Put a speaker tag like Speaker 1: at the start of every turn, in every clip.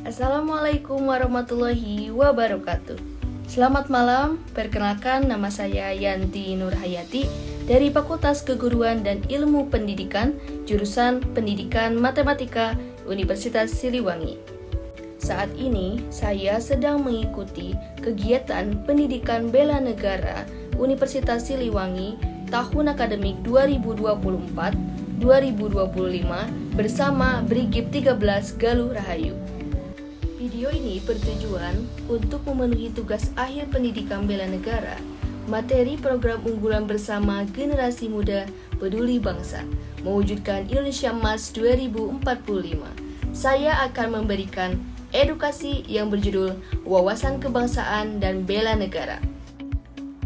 Speaker 1: Assalamualaikum warahmatullahi wabarakatuh. Selamat malam, perkenalkan nama saya Yanti Nurhayati dari Fakultas Keguruan dan Ilmu Pendidikan, jurusan Pendidikan Matematika, Universitas Siliwangi. Saat ini saya sedang mengikuti kegiatan pendidikan bela negara Universitas Siliwangi tahun akademik 2024-2025 bersama Brigip 13 Galuh Rahayu. Video ini bertujuan untuk memenuhi tugas akhir pendidikan bela negara, materi program unggulan bersama generasi muda peduli bangsa, mewujudkan Indonesia Emas 2045. Saya akan memberikan edukasi yang berjudul Wawasan Kebangsaan dan Bela Negara,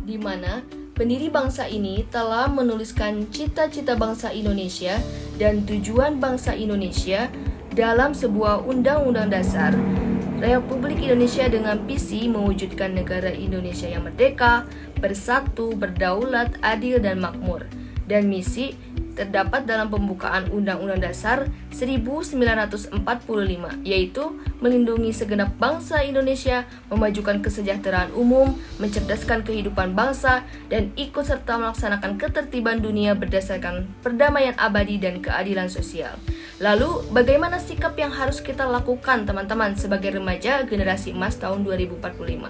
Speaker 1: di mana pendiri bangsa ini telah menuliskan cita-cita bangsa Indonesia dan tujuan bangsa Indonesia dalam sebuah undang-undang dasar Republik Indonesia dengan visi mewujudkan negara Indonesia yang merdeka, bersatu, berdaulat, adil, dan makmur. Dan misi terdapat dalam pembukaan Undang-Undang Dasar 1945, yaitu melindungi segenap bangsa Indonesia, memajukan kesejahteraan umum, mencerdaskan kehidupan bangsa, dan ikut serta melaksanakan ketertiban dunia berdasarkan perdamaian abadi dan keadilan sosial. Lalu, bagaimana sikap yang harus kita lakukan teman-teman sebagai remaja generasi emas tahun 2045?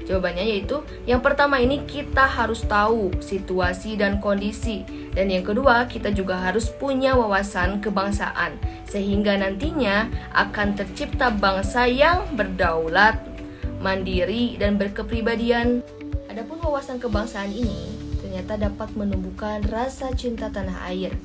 Speaker 1: Jawabannya yaitu, yang pertama ini kita harus tahu situasi dan kondisi. Dan yang kedua, kita juga harus punya wawasan kebangsaan. Sehingga nantinya akan tercipta bangsa yang berdaulat, mandiri, dan berkepribadian. Adapun wawasan kebangsaan ini ternyata dapat menumbuhkan rasa cinta tanah air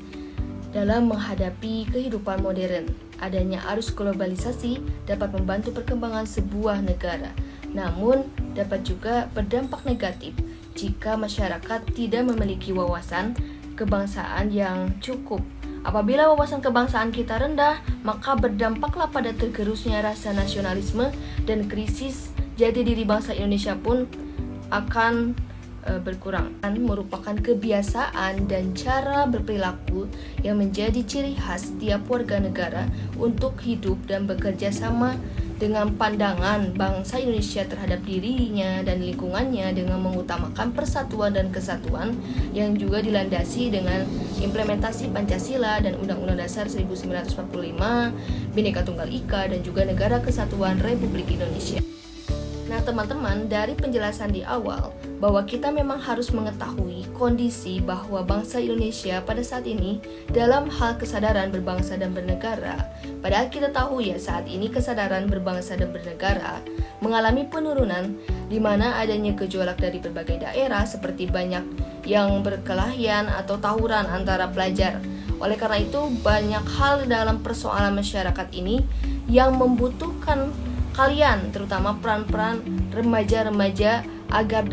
Speaker 1: dalam menghadapi kehidupan modern. Adanya arus globalisasi dapat membantu perkembangan sebuah negara, namun dapat juga berdampak negatif jika masyarakat tidak memiliki wawasan kebangsaan yang cukup. Apabila wawasan kebangsaan kita rendah, maka berdampaklah pada tergerusnya rasa nasionalisme dan krisis jati diri bangsa Indonesia pun akan berkurang. Merupakan kebiasaan dan cara berperilaku yang menjadi ciri khas setiap warga negara untuk hidup dan bekerja sama dengan pandangan bangsa Indonesia terhadap dirinya dan lingkungannya dengan mengutamakan persatuan dan kesatuan yang juga dilandasi dengan implementasi Pancasila dan Undang-Undang Dasar 1945, Bhinneka Tunggal Ika, dan juga Negara Kesatuan Republik Indonesia. Nah teman-teman, dari penjelasan di awal bahwa kita memang harus mengetahui kondisi bahwa bangsa Indonesia pada saat ini dalam hal kesadaran berbangsa dan bernegara. Padahal kita tahu ya, saat ini kesadaran berbangsa dan bernegara mengalami penurunan, di mana adanya gejolak dari berbagai daerah seperti banyak yang berkelahian atau tawuran antara pelajar. Oleh karena itu, banyak hal dalam persoalan masyarakat ini yang membutuhkan kalian, terutama peran-peran remaja-remaja agar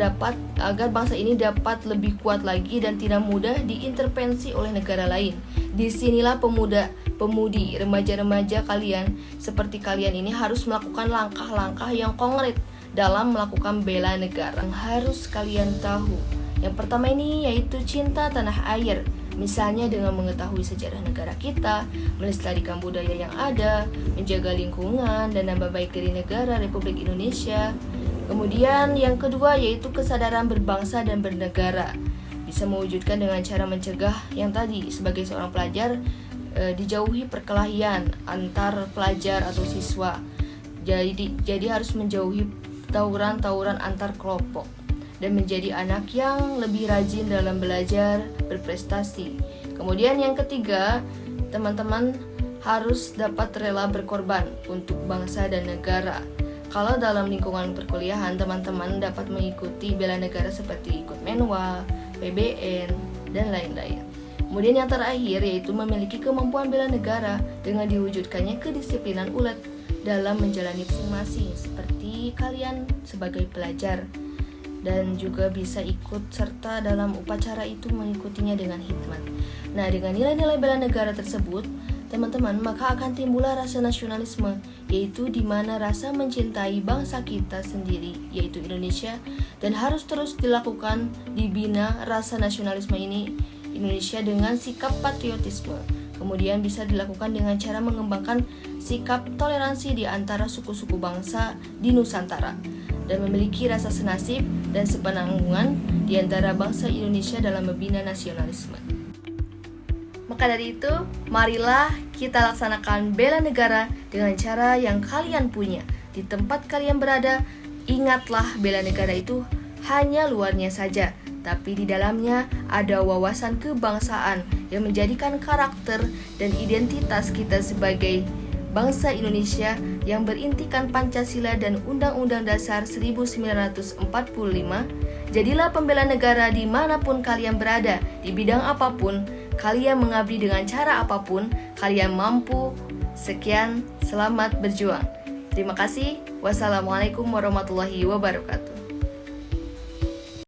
Speaker 1: bangsa ini dapat lebih kuat lagi dan tidak mudah diintervensi oleh negara lain. Disinilah pemuda-pemudi, remaja-remaja kalian seperti kalian ini harus melakukan langkah-langkah yang konkret dalam melakukan bela negara. Yang harus kalian tahu, yang pertama ini yaitu cinta tanah air. Misalnya dengan mengetahui sejarah negara kita, melestarikan budaya yang ada, menjaga lingkungan, dan nama baik dari negara Republik Indonesia. Kemudian yang kedua yaitu kesadaran berbangsa dan bernegara. Bisa mewujudkan dengan cara mencegah yang tadi, sebagai seorang pelajar, dijauhi perkelahian antar pelajar atau siswa. Jadi harus menjauhi tawuran-tawuran antar kelompok dan menjadi anak yang lebih rajin dalam belajar, berprestasi. Kemudian yang ketiga, teman-teman harus dapat rela berkorban untuk bangsa dan negara. Kalau dalam lingkungan perkuliahan, teman-teman dapat mengikuti bela negara seperti ikut Menwa, PBN, dan lain-lain. Kemudian yang terakhir yaitu memiliki kemampuan bela negara dengan diwujudkannya kedisiplinan ulet dalam menjalani masing-masing, seperti kalian sebagai pelajar, dan juga bisa ikut serta dalam upacara itu, mengikutinya dengan hikmat. Nah, dengan nilai-nilai bela negara tersebut, teman-teman, maka akan timbullah rasa nasionalisme, yaitu di mana rasa mencintai bangsa kita sendiri, yaitu Indonesia, dan harus terus dilakukan, dibina rasa nasionalisme ini Indonesia dengan sikap patriotisme. Kemudian bisa dilakukan dengan cara mengembangkan sikap toleransi di antara suku-suku bangsa di Nusantara dan memiliki rasa senasib dan sepenanggungan di antara bangsa Indonesia dalam membina nasionalisme. Maka dari itu, marilah kita laksanakan bela negara dengan cara yang kalian punya. Di tempat kalian berada, ingatlah bela negara itu hanya luarnya saja, tapi di dalamnya ada wawasan kebangsaan yang menjadikan karakter dan identitas kita sebagai bangsa Indonesia yang berintikan Pancasila dan Undang-Undang Dasar 1945. Jadilah pembela negara dimanapun kalian berada, di bidang apapun, kalian mengabdi dengan cara apapun, kalian mampu. Sekian, selamat berjuang. Terima kasih. Wassalamualaikum warahmatullahi wabarakatuh.